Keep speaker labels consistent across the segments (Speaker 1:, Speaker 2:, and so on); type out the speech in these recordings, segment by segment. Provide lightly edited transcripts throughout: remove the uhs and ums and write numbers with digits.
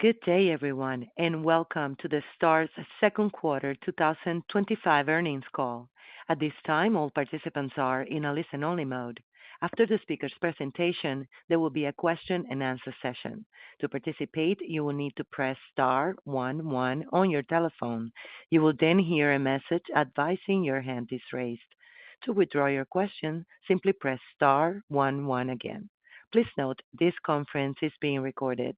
Speaker 1: Good day, everyone, and welcome to the Starz second quarter 2025 earnings call. At this time, all participants are in a listen-only mode. After the speaker's presentation, there will be a question-and-answer session. To participate, you will need to press star 11 on your telephone. You will then hear a message advising your hand is raised. To withdraw your question, simply press star 11 again. Please note, this conference is being recorded.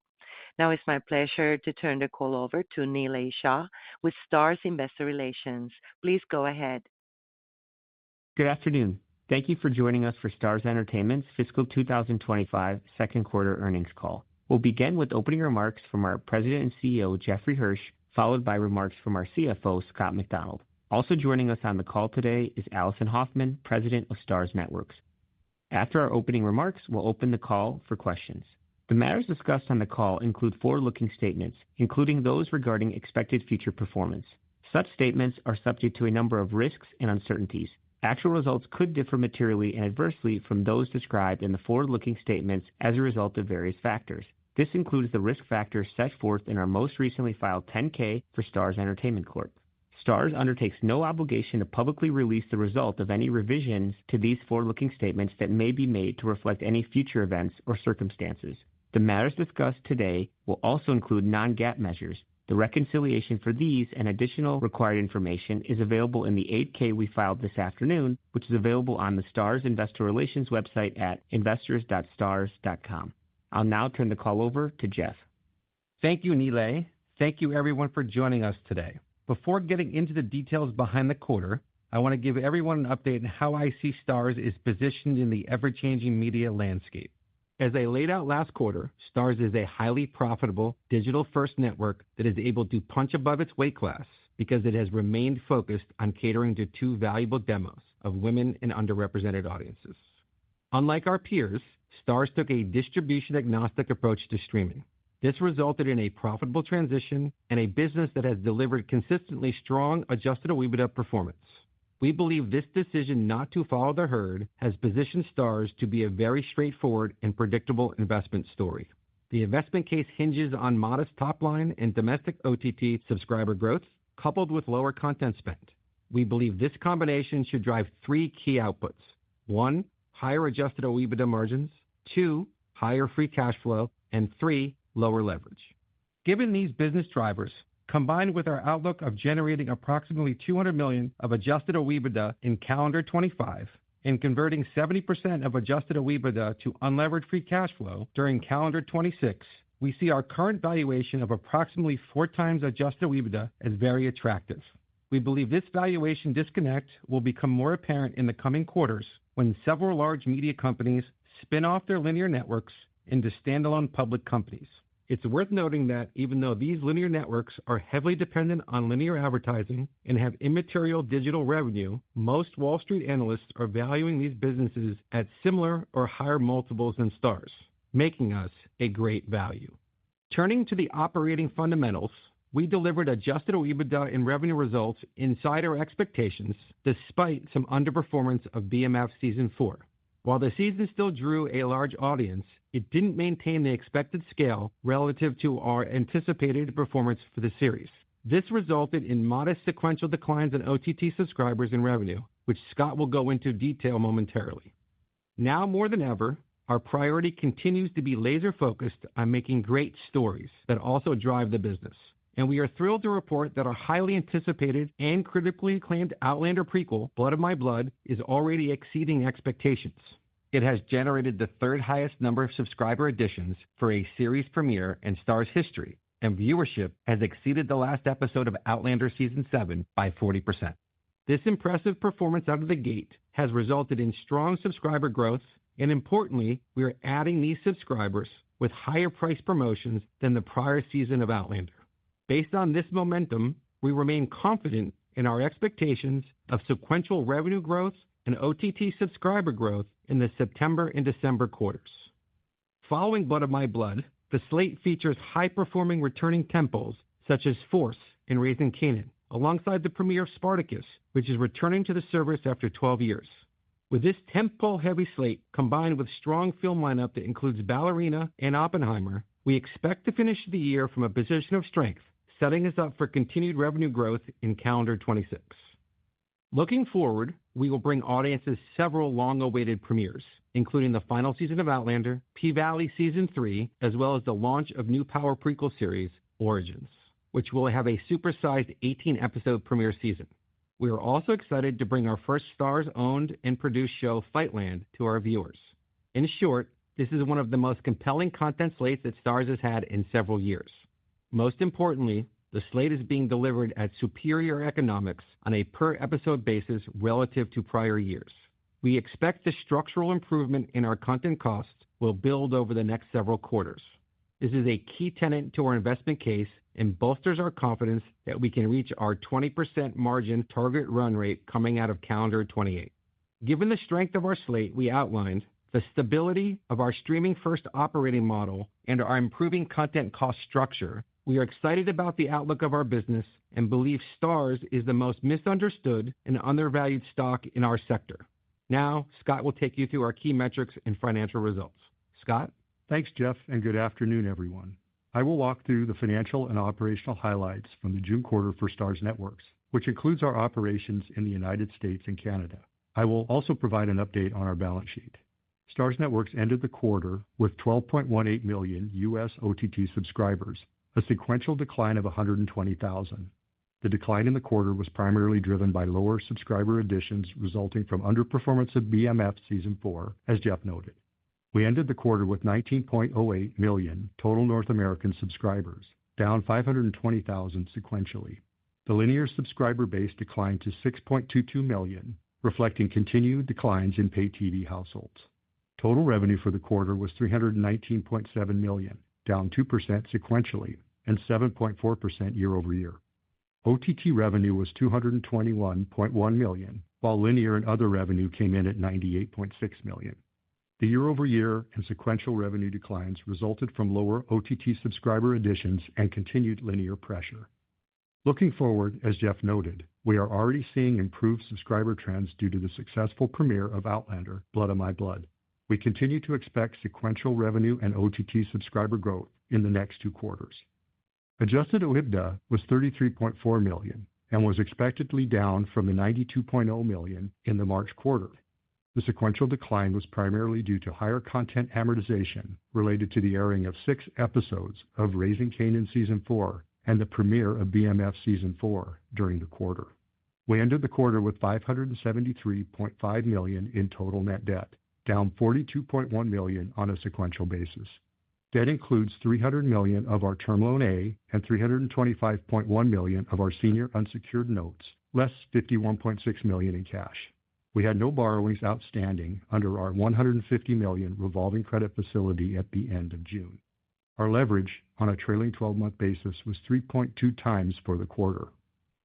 Speaker 1: Now it's my pleasure to turn the call over to Nilay Shah with Starz Investor Relations. Please go ahead.
Speaker 2: Good afternoon. Thank you for joining us for Starz Entertainment's fiscal 2025 second quarter earnings call. We'll begin with opening remarks from our President and CEO, Jeffrey Hirsch, followed by remarks from our CFO, Scott MacDonald. Also joining us on the call today is Allison Hoffman, President of Starz Networks. After our opening remarks, we'll open the call for questions. The matters discussed on the call include forward-looking statements, including those regarding expected future performance. Such statements are subject to a number of risks and uncertainties. Actual results could differ materially and adversely from those described in the forward-looking statements as a result of various factors. This includes the risk factors set forth in our most recently filed 10-K for Starz Entertainment Corp. Starz undertakes no obligation to publicly release the result of any revisions to these forward-looking statements that may be made to reflect any future events or circumstances. The matters discussed today will also include non-GAAP measures. The reconciliation for these and additional required information is available in the 8-K we filed this afternoon, which is available on the Starz Investor Relations website at investors.starz.com. I'll now turn the call over to Jeff.
Speaker 3: Thank you, Nilay. Thank you, everyone, for joining us today. Before getting into the details behind the quarter, I want to give everyone an update on how I see Starz is positioned in the ever-changing media landscape. As I laid out last quarter, Starz is a highly profitable, digital-first network that is able to punch above its weight class because it has remained focused on catering to two valuable demos of women and underrepresented audiences. Unlike our peers, Starz took a distribution-agnostic approach to streaming. This resulted in a profitable transition and a business that has delivered consistently strong adjusted OIBDA performance. We believe this decision not to follow the herd has positioned Starz to be a very straightforward and predictable investment story. The investment case hinges on modest top-line and domestic OTT subscriber growth, coupled with lower content spend. We believe this combination should drive three key outputs. 1, higher adjusted OIBDA margins. 2, higher free cash flow. And 3, lower leverage. Given these business drivers, combined with our outlook of generating approximately $200 million of adjusted OIBDA in calendar 25 and converting 70% of adjusted OIBDA to unlevered free cash flow during calendar 26, we see our current valuation of approximately 4 times adjusted OIBDA as very attractive. We believe this valuation disconnect will become more apparent in the coming quarters when several large media companies spin off their linear networks into standalone public companies. It's worth noting that even though these linear networks are heavily dependent on linear advertising and have immaterial digital revenue, most Wall Street analysts are valuing these businesses at similar or higher multiples than Starz, making us a great value. Turning to the operating fundamentals, we delivered adjusted OIBDA and revenue results inside our expectations despite some underperformance of BMF Season 4. While the season still drew a large audience, it didn't maintain the expected scale relative to our anticipated performance for the series. This resulted in modest sequential declines in OTT subscribers and revenue, which Scott will go into detail momentarily. Now more than ever, our priority continues to be laser-focused on making great stories that also drive the business. And we are thrilled to report that our highly anticipated and critically acclaimed Outlander prequel, Blood of My Blood, is already exceeding expectations. It has generated the third highest number of subscriber additions for a series premiere in Starz history, and viewership has exceeded the last episode of Outlander Season 7 by 40%. This impressive performance out of the gate has resulted in strong subscriber growth, and importantly, we are adding these subscribers with higher price promotions than the prior season of Outlander. Based on this momentum, we remain confident in our expectations of sequential revenue growth and OTT subscriber growth in the September and December quarters. Following Blood of My Blood, the slate features high-performing returning tentpoles such as Force and Raising Kanan, alongside the premiere of Spartacus, which is returning to the service after 12 years. With this tentpole-heavy slate, combined with strong film lineup that includes Ballerina and Oppenheimer, We expect to finish the year from a position of strength, setting us up for continued revenue growth in calendar 26. Looking forward, we will bring audiences several long-awaited premieres, including the final season of Outlander, P-Valley Season 3, as well as the launch of new Power prequel series, Origins, which will have a supersized 18-episode premiere season. We are also excited to bring our first Starz-owned and produced show, Fightland, to our viewers. In short, this is one of the most compelling content slates that Starz has had in several years. Most importantly, the slate is being delivered at superior economics on a per-episode basis relative to prior years. We expect the structural improvement in our content costs will build over the next several quarters. This is a key tenet to our investment case and bolsters our confidence that we can reach our 20% margin target run rate coming out of calendar 28. Given the strength of our slate we outlined, the stability of our streaming-first operating model, and our improving content cost structure, we are excited about the outlook of our business and believe Starz is the most misunderstood and undervalued stock in our sector. Now, Scott will take you through our key metrics and financial results. Scott?
Speaker 4: Thanks, Jeff, and good afternoon, everyone. I will walk through the financial and operational highlights from the June quarter for Starz Networks, which includes our operations in the United States and Canada. I will also provide an update on our balance sheet. Starz Networks ended the quarter with 12.18 million U.S. OTT subscribers, a sequential decline of 120,000. The decline in the quarter was primarily driven by lower subscriber additions resulting from underperformance of BMF Season 4, as Jeff noted. We ended the quarter with 19.08 million total North American subscribers, down 520,000 sequentially. The linear subscriber base declined to 6.22 million, reflecting continued declines in pay TV households. Total revenue for the quarter was $319.7 million, down 2% sequentially and 7.4% year over year. OTT revenue was $221.1 million, while linear and other revenue came in at $98.6 million. The year-over-year and sequential revenue declines resulted from lower OTT subscriber additions and continued linear pressure. Looking forward, as Jeff noted, we are already seeing improved subscriber trends due to the successful premiere of Outlander, Blood of My Blood. We continue to expect sequential revenue and OTT subscriber growth in the next 2 quarters. Adjusted OIBDA was $33.4 million and was expectedly down from the $92.0 million in the March quarter. The sequential decline was primarily due to higher content amortization related to the airing of 6 episodes of Raising Kanan Season 4 and the premiere of BMF Season 4 during the quarter. We ended the quarter with $573.5 million in total net debt, down $42.1 million on a sequential basis. Debt includes $300 million of our Term Loan A and $325.1 million of our senior unsecured notes, less $51.6 million in cash. We had no borrowings outstanding under our $150 million revolving credit facility at the end of June. Our leverage on a trailing 12-month basis was 3.2 times for the quarter.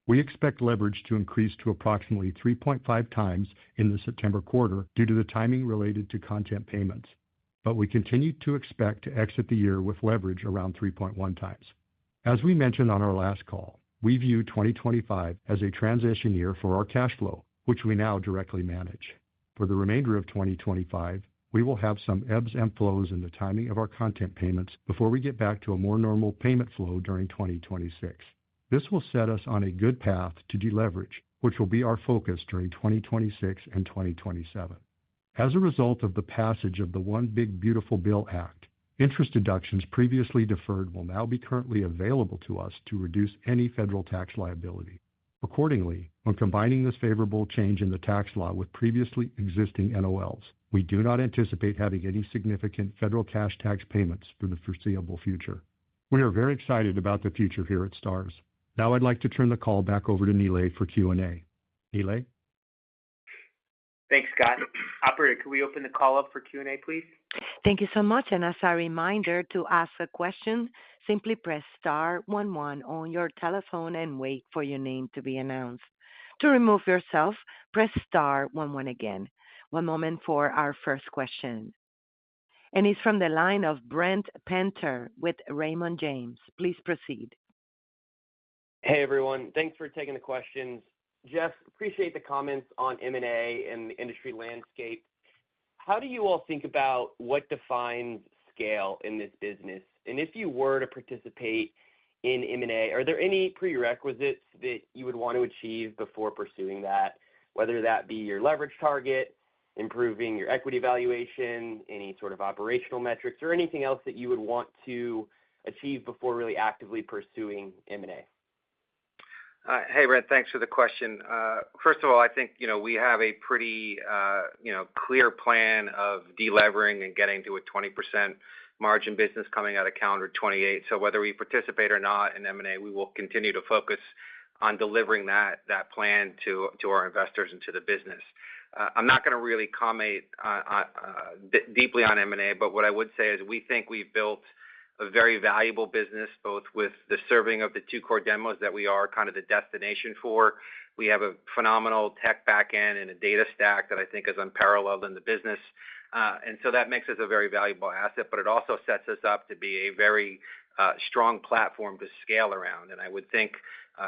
Speaker 4: We expect leverage to increase to approximately 3.5 times in the September quarter due to the timing related to content payments, but we continue to expect to exit the year with leverage around 3.1 times. As we mentioned on our last call, we view 2025 as a transition year for our cash flow, which we now directly manage. For the remainder of 2025, we will have some ebbs and flows in the timing of our content payments before we get back to a more normal payment flow during 2026. This will set us on a good path to deleverage, which will be our focus during 2026 and 2027. As a result of the passage of the One Big Beautiful Bill Act, interest deductions previously deferred will now be currently available to us to reduce any federal tax liability. Accordingly, when combining this favorable change in the tax law with previously existing NOLs, we do not anticipate having any significant federal cash tax payments for the foreseeable future. We are very excited about the future here at Starz. Now I'd like to turn the call back over to Nilay for Q&A. Nilay?
Speaker 5: Thanks, Scott. Operator, could we open the call up for Q&A, please?
Speaker 1: Thank you so much. And as a reminder, to ask a question, simply press star 11 on your telephone and wait for your name to be announced. To remove yourself, press star 11 again. One moment for our first question. And it's from the line of Brent Penter with Raymond James. Please proceed.
Speaker 6: Hey, everyone. Thanks for taking the questions. Jeff, appreciate the comments on M&A and the industry landscape. How do you all think about what defines scale in this business? And if you were to participate in M&A, are there any prerequisites that you would want to achieve before pursuing that, whether that be your leverage target, improving your equity valuation, any sort of operational metrics, or anything else that you would want to achieve before really actively pursuing M&A?
Speaker 7: Hey, Brent, thanks for the question. First of all, I think, we have a pretty, clear plan of delevering and getting to a 20% margin business coming out of calendar 28. So whether we participate or not in M&A, we will continue to focus on delivering that plan to our investors and to the business. I'm not going to really comment deeply on M&A, but what I would say is we think we've built a very valuable business, both with the serving of the two core demos that we are kind of the destination for. We have a phenomenal tech backend and a data stack that I think is unparalleled in the business. And so that makes us a very valuable asset, but it also sets us up to be a very strong platform to scale around. And I would think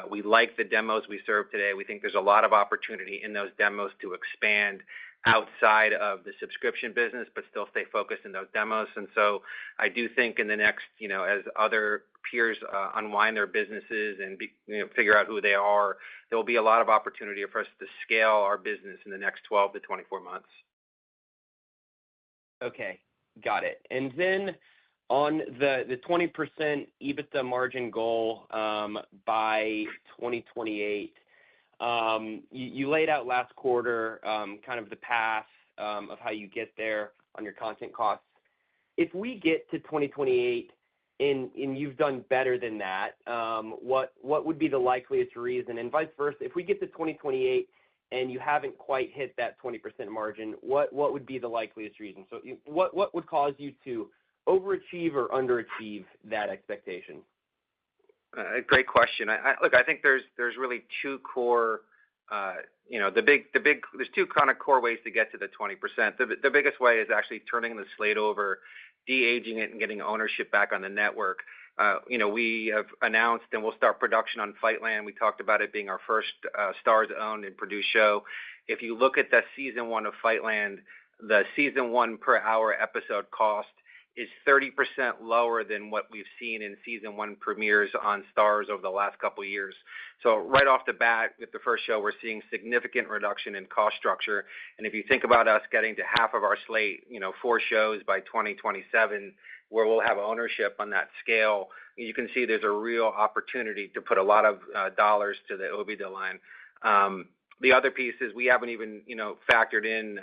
Speaker 7: we like the demos we serve today. We think there's a lot of opportunity in those demos to expand outside of the subscription business, but still stay focused in those demos. And so I do think in the next, as other peers unwind their businesses and figure out who they are, there will be a lot of opportunity for us to scale our business in the next 12 to 24 months.
Speaker 6: Okay, got it. And then on the 20% EBITDA margin goal by 2028, you laid out last quarter kind of the path of how you get there on your content costs. If we get to 2028 and you've done better than that, what would be the likeliest reason? And vice versa, if we get to 2028 and you haven't quite hit that 20% margin, what would be the likeliest reason? So what would cause you to overachieve or underachieve that expectation?
Speaker 7: Great question. Look, I think there's really two core, there's two kind of core ways to get to the 20%. The biggest way is actually turning the slate over, de-aging it, and getting ownership back on the network. We have announced and we'll start production on Fightland. We talked about it being our first Starz owned and produced show. If you look at the season 1 of Fightland, the season 1 per hour episode cost is 30% lower than what we've seen in season 1 premieres on Starz over the last couple of years. So right off the bat, with the first show, we're seeing significant reduction in cost structure. And if you think about us getting to half of our slate, 4 shows by 2027, where we'll have ownership on that scale, you can see there's a real opportunity to put a lot of dollars to the OIBDA line. The other piece is we haven't even, factored in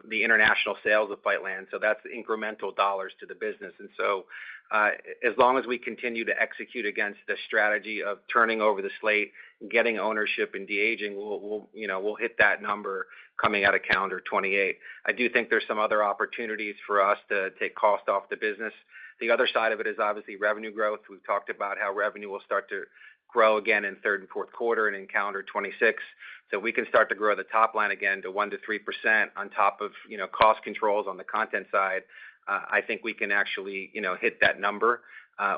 Speaker 7: the international sales of Fightland, so that's incremental dollars to the business. And so as long as we continue to execute against the strategy of turning over the slate, getting ownership and de-aging, we'll hit that number coming out of calendar 28. I do think there's some other opportunities for us to take cost off the business. The other side of it is obviously revenue growth. We've talked about how revenue will start to grow again in third and fourth quarter and in calendar 26. So we can start to grow the top line again to 1 to 3% on top of, cost controls on the content side. I think we can actually, hit that number.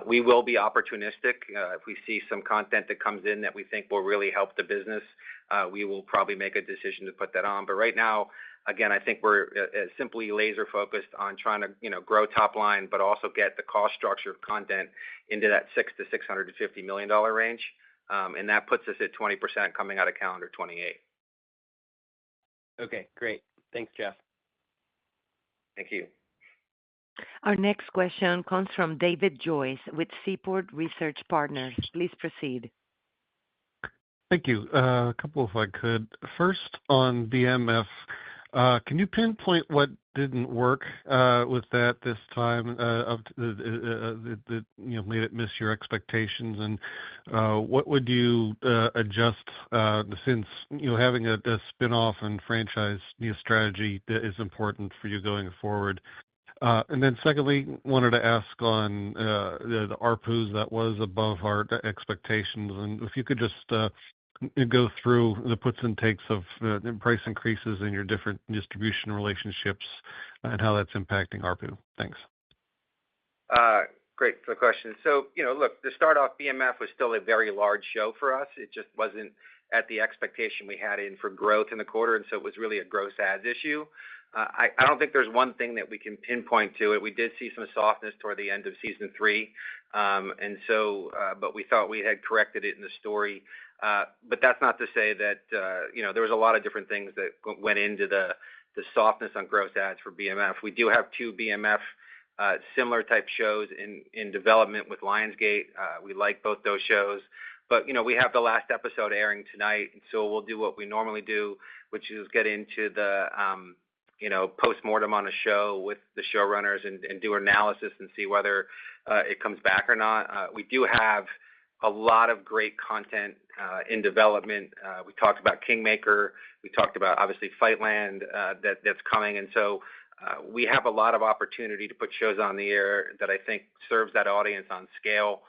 Speaker 7: We will be opportunistic. If we see some content that comes in that we think will really help the business, we will probably make a decision to put that on. But right now, again, I think we're simply laser focused on trying to, grow top line, but also get the cost structure of content into that $600 to $650 million range. And that puts us at 20% coming out of calendar 28.
Speaker 6: Okay, great. Thanks, Jeff.
Speaker 7: Thank you.
Speaker 1: Our next question comes from David Joyce with Seaport Research Partners. Please proceed.
Speaker 8: Thank you. A couple if I could. First on BMF, can you pinpoint what didn't work with that this time that made it miss your expectations, and what would you adjust since having a spin-off and franchise strategy that is important for you going forward? And then secondly, wanted to ask on the ARPUs that was above our expectations, and if you could just go through the puts and takes of price increases in your different distribution relationships and how that's impacting ARPU. Thanks.
Speaker 7: Great for the question. So, look, to start off, BMF was still a very large show for us. It just wasn't at the expectation we had in for growth in the quarter, and so it was really a gross ads issue. I don't think there's one thing that we can pinpoint to it. We did see some softness toward the end of season 3, but we thought we had corrected it in the story. But that's not to say that there was a lot of different things that went into the softness on gross ads for BMF. We do have 2 BMF similar type shows in development with Lionsgate. We like both those shows. But, we have the last episode airing tonight, and so we'll do what we normally do, which is get into the post-mortem on a show with the showrunners and do analysis and see whether it comes back or not. We do have a lot of great content in development. We talked about Kingmaker. We talked about, obviously, Fightland that's coming. And so we have a lot of opportunity to put shows on the air that I think serves that audience on scale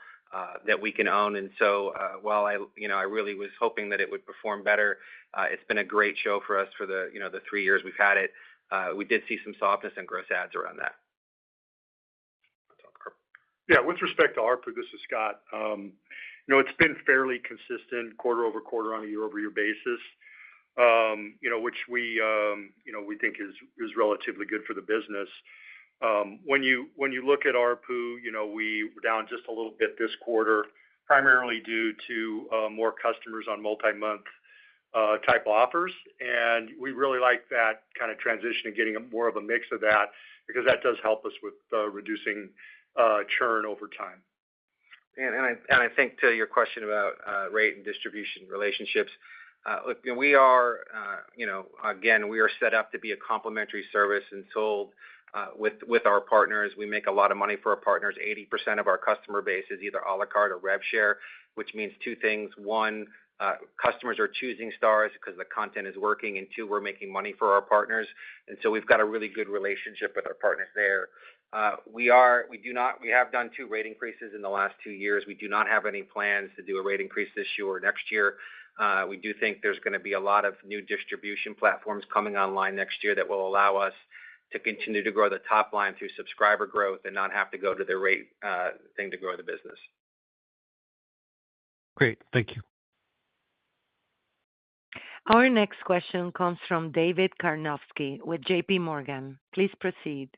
Speaker 7: that we can own. And so while I really was hoping that it would perform better, it's been a great show for us for the 3 years we've had it. We did see some softness and gross ads around that.
Speaker 4: Yeah, with respect to ARPU, this is Scott. It's been fairly consistent quarter over quarter on a year-over-year basis, which we think is relatively good for the business. When you look at ARPU, we were down just a little bit this quarter, primarily due to more customers on multi-month type offers, and we really like that kind of transition and getting more of a mix of that because that does help us with reducing churn over time.
Speaker 7: And I think to your question about rate and distribution relationships, look, we are again, we are set up to be a complementary service and sold with our partners. We make a lot of money for our partners. 80% of our customer base is either a la carte or rev share, which means 2 things. 1, customers are choosing Starz because the content is working, and 2, we're making money for our partners. And so we've got a really good relationship with our partners there. We have done 2 rate increases in the last 2 years. We do not have any plans to do a rate increase this year or next year. We do think there's going to be a lot of new distribution platforms coming online next year that will allow us to continue to grow the top line through subscriber growth and not have to go to the rate thing to grow the business.
Speaker 8: Great. Thank you.
Speaker 1: Our next question comes from David Karnovsky with JP Morgan. Please proceed.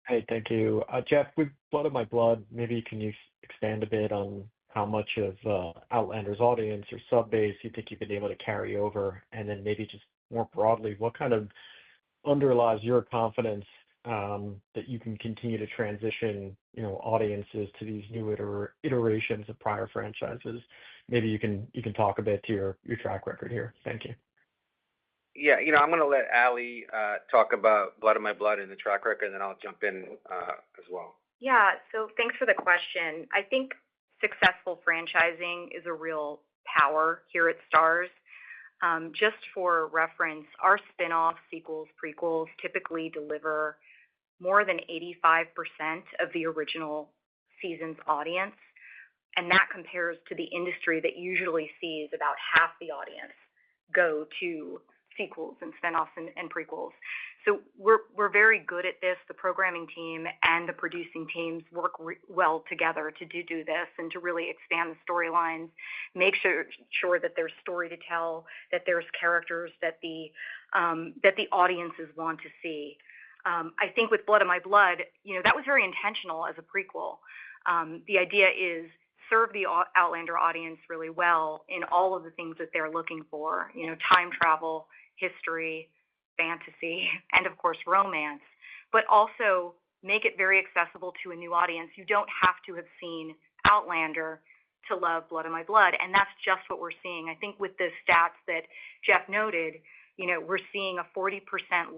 Speaker 9: Hey, thank you. Jeff, with Blood of My Blood, maybe can you expand a bit on how much of Outlander's audience or sub base you think you've been able to carry over? And then maybe just more broadly, what kind of underlies your confidence that you can continue to transition, audiences to these new iterations of prior franchises? Maybe you can talk a bit to your track record here. Thank you.
Speaker 7: Yeah, I'm going to let Ali talk about Blood of My Blood and the track record, and then I'll jump in as well.
Speaker 10: Yeah, so thanks for the question. I think successful franchising is a real power here at Starz. Just for reference, our spin-offs, sequels, prequels typically deliver more than 85% of the original season's audience, and that compares to the industry that usually sees about half the audience go to sequels and spin-offs and prequels. So we're very good at this. The programming team and the producing teams work well together to do this and to really expand the storylines, make sure that there's story to tell, that there's characters that the audiences want to see. I think with Blood of My Blood, that was very intentional as a prequel. The idea is serve the Outlander audience really well in all of the things that they're looking for, time travel, history, fantasy, and of course romance, but also make it very accessible to a new audience. You don't have to have seen Outlander to love Blood of My Blood, and that's just what we're seeing. I think with the stats that Jeff noted, we're seeing a 40%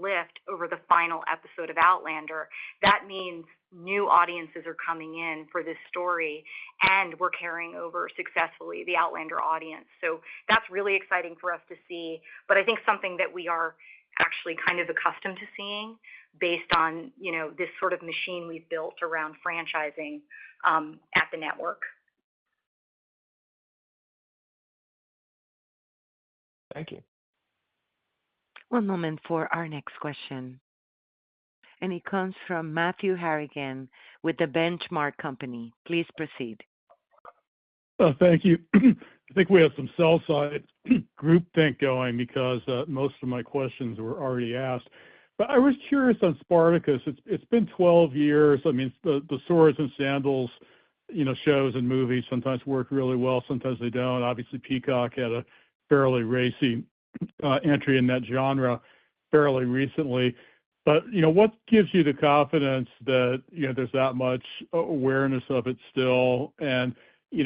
Speaker 10: lift over the final episode of Outlander. That means new audiences are coming in for this story, and we're carrying over successfully the Outlander audience. So that's really exciting for us to see, but I think something that we are actually kind of accustomed to seeing based on, this sort of machine we've built around franchising at the network.
Speaker 9: Thank you.
Speaker 1: One moment for our next question. And it comes from Matthew Harrigan with the Benchmark Company. Please proceed.
Speaker 11: Thank you. I think we have some sell-side groupthink going because most of my questions were already asked. But I was curious on Spartacus. It's been 12 years. I mean, the swords and sandals, shows and movies sometimes work really well, sometimes they don't. Obviously, Peacock had a fairly racy entry in that genre fairly recently. But what gives you the confidence that there's that much awareness of it still, and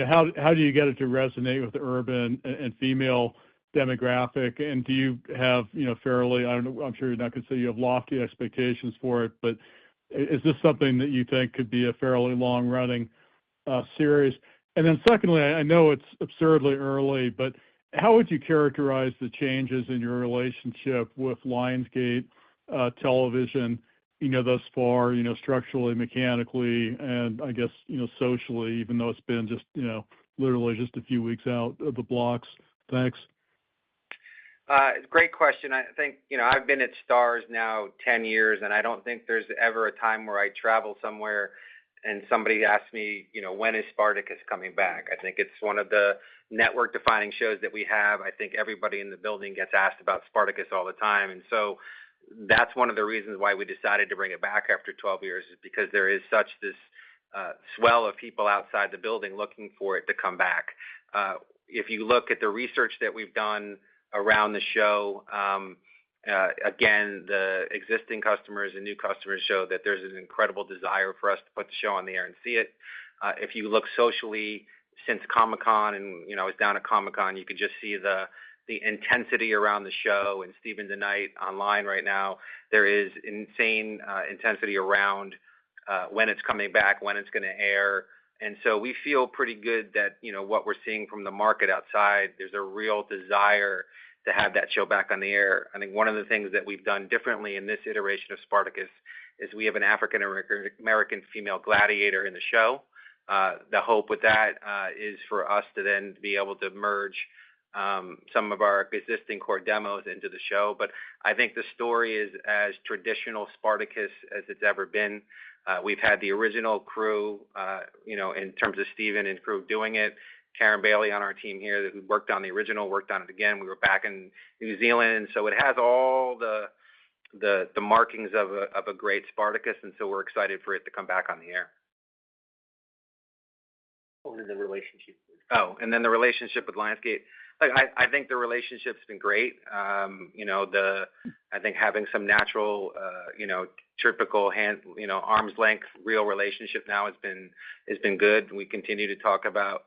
Speaker 11: how do you get it to resonate with the urban and female demographic? And do you have fairly, I don't know, I'm sure you're not going to say you have lofty expectations for it, but is this something that you think could be a fairly long running series? And then secondly, I know it's absurdly early, but how would you characterize the changes in your relationship with Lionsgate television, thus far, structurally, mechanically, and I guess, socially, even though it's been just, literally just a few weeks out of the blocks? Thanks.
Speaker 7: Great question. I think, I've been at Starz now 10 years, and I don't think there's ever a time where I travel somewhere and somebody asks me, when is Spartacus coming back? I think it's one of the network-defining shows that we have. I think everybody in the building gets asked about Spartacus all the time. And so that's one of the reasons why we decided to bring it back after 12 years, is because there is such this swell of people outside the building looking for it to come back. If you look at the research that we've done around the show, again, the existing customers and new customers show that there's an incredible desire for us to put the show on the air and see it. If you look socially, since Comic-Con, and I was down at Comic-Con, you could just see the intensity around the show. And Stephen DeKnight online right now, there is insane intensity around when it's coming back, when it's going to air. And so we feel pretty good that, what we're seeing from the market outside, there's a real desire to have that show back on the air. I think one of the things that we've done differently in this iteration of Spartacus is we have an African American female gladiator in the show. The hope with that is for us to then be able to merge some of our existing core demos into the show. But I think the story is as traditional Spartacus as it's ever been. We've had the original crew, in terms of Steven and crew doing it. Karen Bailey on our team here who worked on the original, worked on it again. We were back in New Zealand, and so it has all the markings of a great Spartacus, and so we're excited for it to come back on the air.
Speaker 5: What is the relationship?
Speaker 7: Oh, and then the relationship with Lionsgate. I think the relationship's been great. I think having some natural, typical arm's length real relationship now has been good. We continue to talk about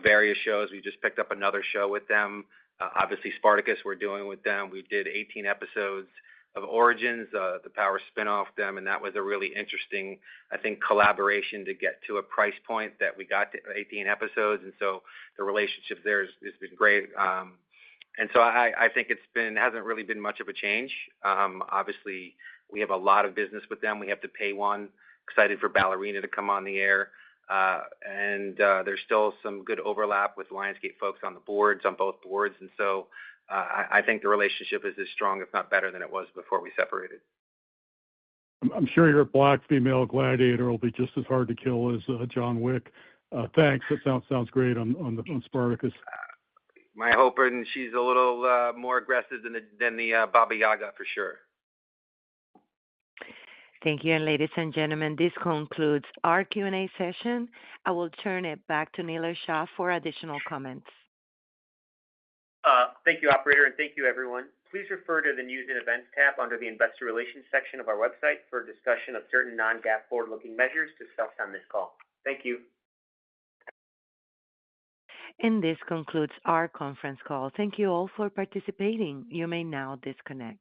Speaker 7: various shows. We just picked up another show with them. Obviously, Spartacus we're doing with them. We did 18 episodes of Origins, the Power spinoff them, and that was a really interesting, I think, collaboration to get to a price point that we got to 18 episodes, and so the relationship there has been great. And so I think hasn't really been much of a change. Obviously, we have a lot of business with them. We have to pay one. Excited for Ballerina to come on the air. And there's still some good overlap with Lionsgate folks on both boards. And so I think the relationship is as strong, if not better, than it was before we separated.
Speaker 11: I'm sure your black female gladiator will be just as hard to kill as John Wick. Thanks. That sounds great on Spartacus.
Speaker 7: My hope, and she's a little more aggressive than the Baba Yaga for sure.
Speaker 1: Thank you. And ladies and gentlemen, this concludes our Q&A session. I will turn it back to Nilay Shah for additional comments.
Speaker 5: Thank you, operator, and thank you, everyone. Please refer to the News and Events tab under the Investor Relations section of our website for a discussion of certain non-GAAP forward-looking measures discussed on this call. Thank you.
Speaker 1: And this concludes our conference call. Thank you all for participating. You may now disconnect.